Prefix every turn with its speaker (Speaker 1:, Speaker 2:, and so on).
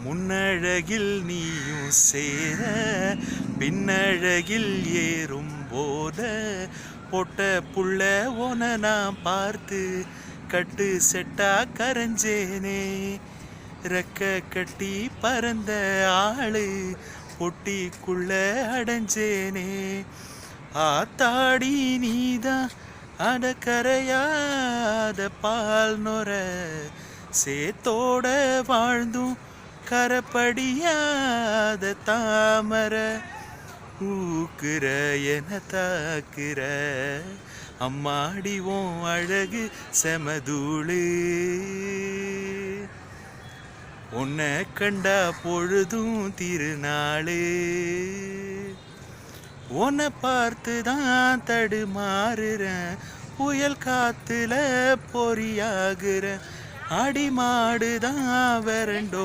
Speaker 1: முன்னழகில் நீயும் சேர பின்னழகில் ஏறும் போத பொட்ட புள்ள உன நான் பார்த்து கட்டு செட்டா கரைஞ்சேனே. ரெக்க கட்டி பறந்த ஆளு பொட்டிக்குள்ள அடைஞ்சேனே. ஆத்தாடி நீதான் அடக்கரையாத பால் நொர சேத்தோட வாழ்ந்தும் கரப்படியாத தாமர. ஊக்குற என தாக்குற அம்மாடிவோம் அழகு செமதூளு. உன்னை கண்டா பொழுதும் திருநாளு. உன்னை பார்த்துதான் தடுமாறுறேன் புயல் காத்துல பொறியாகுற. அடிமாடுதான் வரண்டோ